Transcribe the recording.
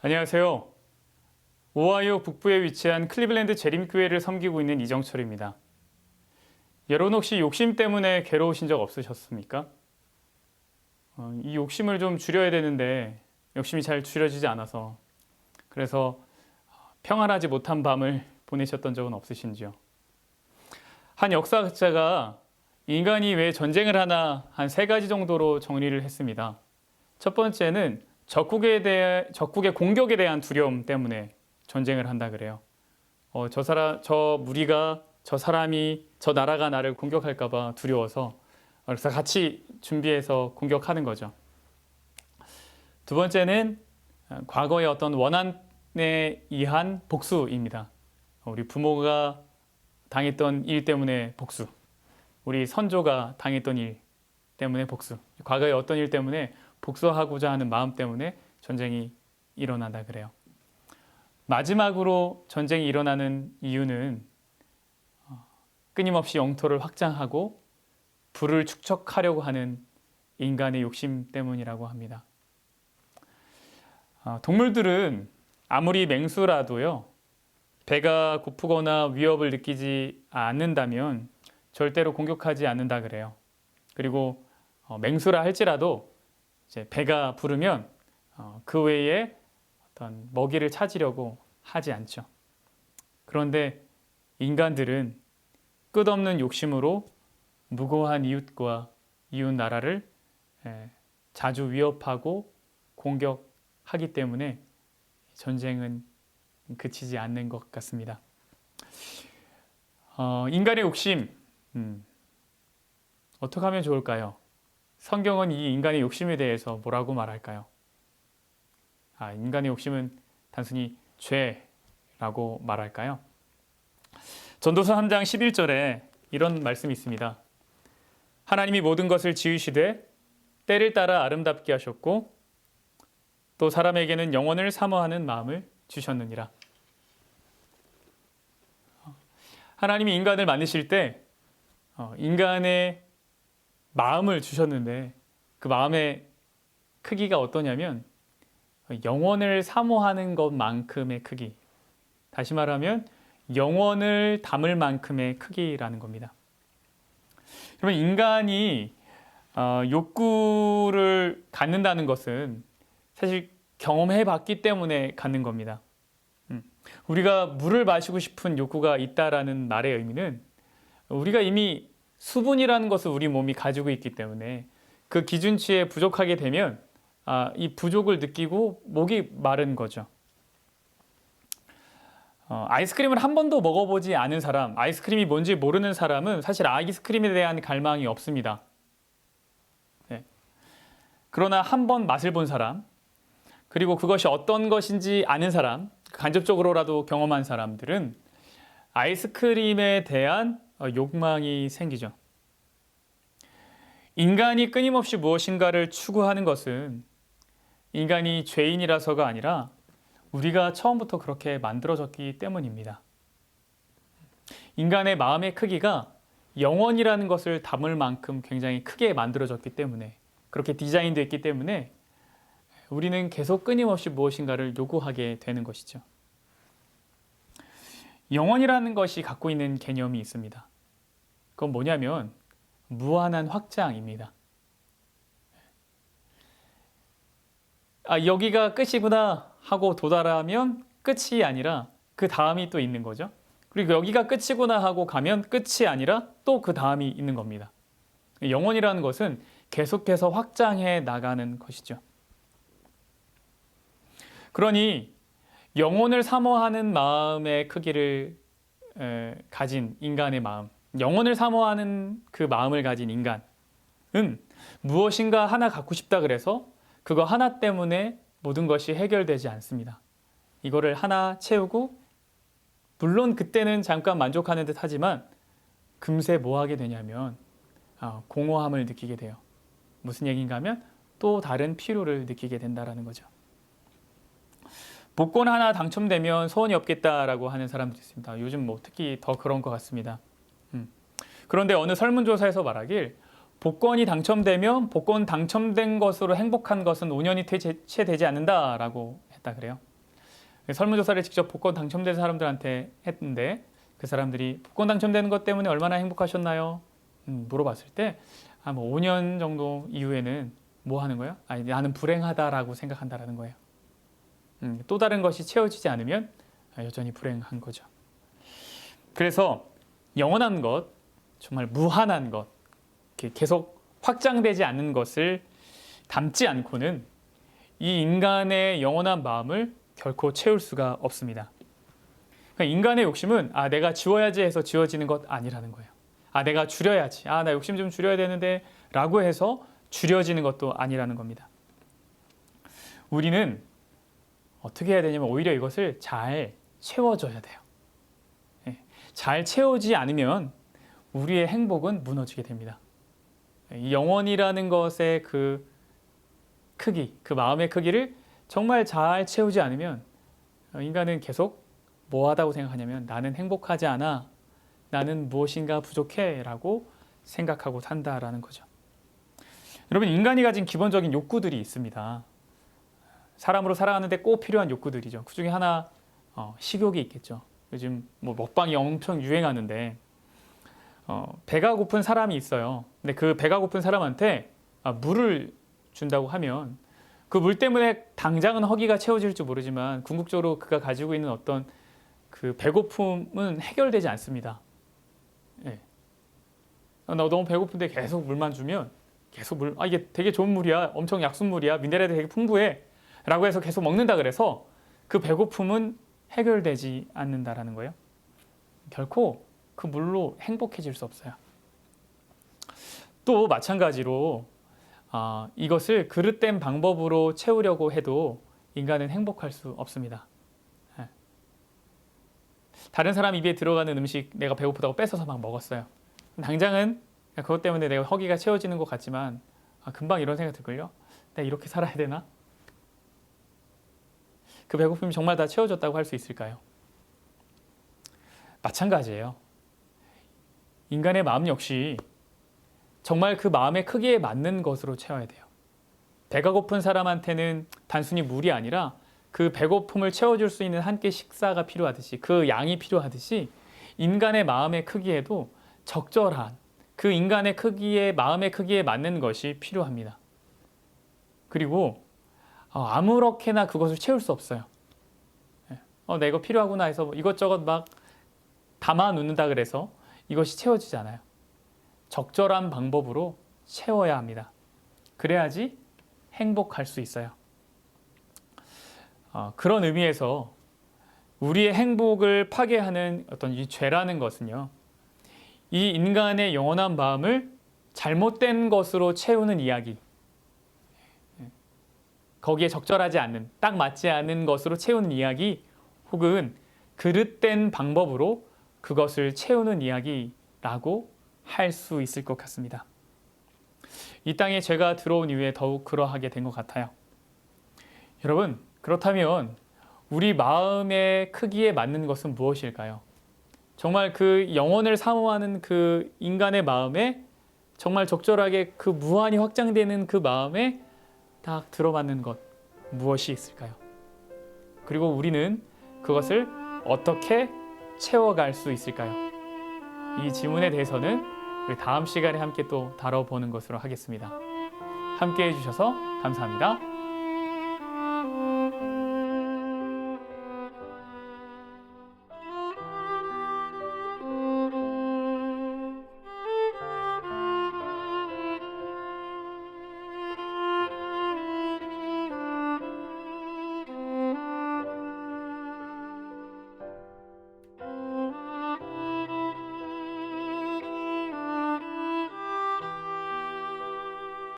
안녕하세요. 오하이오 북부에 위치한 클리블랜드 재림교회를 섬기고 있는 이정철입니다. 여러분 혹시 욕심 때문에 괴로우신 적 없으셨습니까? 이 욕심을 좀 줄여야 되는데 욕심이 잘 줄여지지 않아서 그래서 평안하지 못한 밤을 보내셨던 적은 없으신지요? 한 역사학자가 인간이 왜 전쟁을 하나 한 세 가지 정도로 정리를 했습니다. 첫 번째는 적국의 공격에 대한 두려움 때문에 전쟁을 한다 그래요. 저 무리가, 저 사람이, 저 나라가 나를 공격할까봐 두려워서 그래서 같이 준비해서 공격하는 거죠. 두 번째는 과거의 어떤 원한에 의한 복수입니다. 우리 부모가 당했던 일 때문에 복수, 우리 선조가 당했던 일 때문에 복수, 과거의 어떤 일 때문에 복수하고자 하는 마음 때문에 전쟁이 일어난다 그래요. 마지막으로 전쟁이 일어나는 이유는 끊임없이 영토를 확장하고 부를 축적하려고 하는 인간의 욕심 때문이라고 합니다. 동물들은 아무리 맹수라도요, 배가 고프거나 위협을 느끼지 않는다면 절대로 공격하지 않는다 그래요. 그리고 맹수라 할지라도 이제 배가 부르면 그 외에 어떤 먹이를 찾으려고 하지 않죠. 그런데 인간들은 끝없는 욕심으로 무고한 이웃과 이웃 나라를 자주 위협하고 공격하기 때문에 전쟁은 그치지 않는 것 같습니다. 인간의 욕심, 어떻게 하면 좋을까요? 성경은 이 인간의 욕심에 대해서 뭐라고 말할까요? 인간의 욕심은 단순히 죄라고 말할까요? 전도서 3장 11절에 이런 말씀이 있습니다. 하나님이 모든 것을 지으시되 때를 따라 아름답게 하셨고 또 사람에게는 영원을 사모하는 마음을 주셨느니라. 하나님이 인간을 만드실 때 인간의 마음을 주셨는데 그 마음의 크기가 어떠냐면 영원을 사모하는 것만큼의 크기, 다시 말하면 영원을 담을 만큼의 크기라는 겁니다. 그러면 인간이 욕구를 갖는다는 것은 사실 경험해 봤기 때문에 갖는 겁니다. 우리가 물을 마시고 싶은 욕구가 있다라는 말의 의미는 우리가 이미 수분이라는 것을 우리 몸이 가지고 있기 때문에 그 기준치에 부족하게 되면 이 부족을 느끼고 목이 마른 거죠. 아이스크림을 한 번도 먹어보지 않은 사람, 아이스크림이 뭔지 모르는 사람은 사실 아이스크림에 대한 갈망이 없습니다. 네. 그러나 한 번 맛을 본 사람, 그리고 그것이 어떤 것인지 아는 사람, 간접적으로라도 경험한 사람들은 아이스크림에 대한 욕망이 생기죠. 인간이 끊임없이 무엇인가를 추구하는 것은 인간이 죄인이라서가 아니라 우리가 처음부터 그렇게 만들어졌기 때문입니다. 인간의 마음의 크기가 영원이라는 것을 담을 만큼 굉장히 크게 만들어졌기 때문에, 그렇게 디자인되어 있기 때문에 우리는 계속 끊임없이 무엇인가를 요구하게 되는 것이죠. 영원이라는 것이 갖고 있는 개념이 있습니다. 그건 뭐냐면 무한한 확장입니다. 여기가 끝이구나 하고 도달하면 끝이 아니라 그 다음이 또 있는 거죠. 그리고 여기가 끝이구나 하고 가면 끝이 아니라 또 그 다음이 있는 겁니다. 영원이라는 것은 계속해서 확장해 나가는 것이죠. 그러니 영혼을 사모하는 마음의 크기를 가진 인간의 마음, 영혼을 사모하는 그 마음을 가진 인간은 무엇인가 하나 갖고 싶다 그래서 그거 하나 때문에 모든 것이 해결되지 않습니다. 이거를 하나 채우고 물론 그때는 잠깐 만족하는 듯 하지만 금세 뭐 하게 되냐면 공허함을 느끼게 돼요. 무슨 얘기인가 하면 또 다른 필요를 느끼게 된다는 거죠. 복권 하나 당첨되면 소원이 없겠다라고 하는 사람들이 있습니다. 요즘 특히 더 그런 것 같습니다. 그런데 어느 설문조사에서 말하길 복권이 당첨되면 복권 당첨된 것으로 행복한 것은 5년이 채 되지 않는다라고 했다 그래요. 설문조사를 직접 복권 당첨된 사람들한테 했는데 그 사람들이 복권 당첨되는 것 때문에 얼마나 행복하셨나요? 물어봤을 때 뭐 5년 정도 이후에는 뭐 하는 거예요? 아니, 나는 불행하다라고 생각한다라는 거예요. 또 다른 것이 채워지지 않으면 여전히 불행한 거죠. 그래서 영원한 것, 정말 무한한 것, 계속 확장되지 않는 것을 담지 않고는 이 인간의 영원한 마음을 결코 채울 수가 없습니다. 그러니까 인간의 욕심은 내가 지워야지 해서 지워지는 것 아니라는 거예요. 내가 줄여야지. 나 욕심 좀 줄여야 되는데 라고 해서 줄여지는 것도 아니라는 겁니다. 우리는 어떻게 해야 되냐면 오히려 이것을 잘 채워줘야 돼요. 잘 채우지 않으면 우리의 행복은 무너지게 됩니다. 이 영혼이라는 것의 그 크기, 그 마음의 크기를 정말 잘 채우지 않으면 인간은 계속 뭐하다고 생각하냐면 나는 행복하지 않아, 나는 무엇인가 부족해 라고 생각하고 산다라는 거죠. 여러분, 인간이 가진 기본적인 욕구들이 있습니다. 사람으로 살아가는데 꼭 필요한 욕구들이죠. 그 중에 하나 식욕이 있겠죠. 요즘 뭐 먹방이 엄청 유행하는데 배가 고픈 사람이 있어요. 근데 그 배가 고픈 사람한테 물을 준다고 하면 그 물 때문에 당장은 허기가 채워질지 모르지만 궁극적으로 그가 가지고 있는 어떤 그 배고픔은 해결되지 않습니다. 나 너무 배고픈데 계속 물만 주면 계속 물, 이게 되게 좋은 물이야, 엄청 약수물이야, 미네랄이 되게 풍부해 라고 해서 계속 먹는다 그래서 그 배고픔은 해결되지 않는다라는 거예요. 결코 그 물로 행복해질 수 없어요. 또 마찬가지로 이것을 그릇된 방법으로 채우려고 해도 인간은 행복할 수 없습니다. 다른 사람 입에 들어가는 음식 내가 배고프다고 뺏어서 막 먹었어요. 당장은 그것 때문에 내가 허기가 채워지는 것 같지만 금방 이런 생각 들걸요? 내가 이렇게 살아야 되나? 그 배고픔이 정말 다 채워졌다고 할 수 있을까요? 마찬가지예요. 인간의 마음 역시 정말 그 마음의 크기에 맞는 것으로 채워야 돼요. 배가 고픈 사람한테는 단순히 물이 아니라 그 배고픔을 채워줄 수 있는 한 끼 식사가 필요하듯이, 그 양이 필요하듯이 인간의 마음의 크기에도 적절한 그 인간의 크기에, 마음의 크기에 맞는 것이 필요합니다. 그리고 아무렇게나 그것을 채울 수 없어요. 내가 이거 필요하구나 해서 이것저것 막 담아 놓는다 그래서 이것이 채워지지 않아요. 적절한 방법으로 채워야 합니다. 그래야지 행복할 수 있어요. 그런 의미에서 우리의 행복을 파괴하는 어떤 이 죄라는 것은요, 이 인간의 영원한 마음을 잘못된 것으로 채우는 이야기, 거기에 적절하지 않는, 딱 맞지 않은 것으로 채우는 이야기, 혹은 그릇된 방법으로 그것을 채우는 이야기라고 할 수 있을 것 같습니다. 이 땅에 죄가 들어온 이후에 더욱 그러하게 된 것 같아요. 여러분, 그렇다면 우리 마음의 크기에 맞는 것은 무엇일까요? 정말 그 영혼을 사모하는 그 인간의 마음에 정말 적절하게 그 무한히 확장되는 그 마음에 딱 들어맞는 것, 무엇이 있을까요? 그리고 우리는 그것을 어떻게 채워갈 수 있을까요? 이 질문에 대해서는 우리 다음 시간에 함께 또 다뤄보는 것으로 하겠습니다. 함께 해주셔서 감사합니다.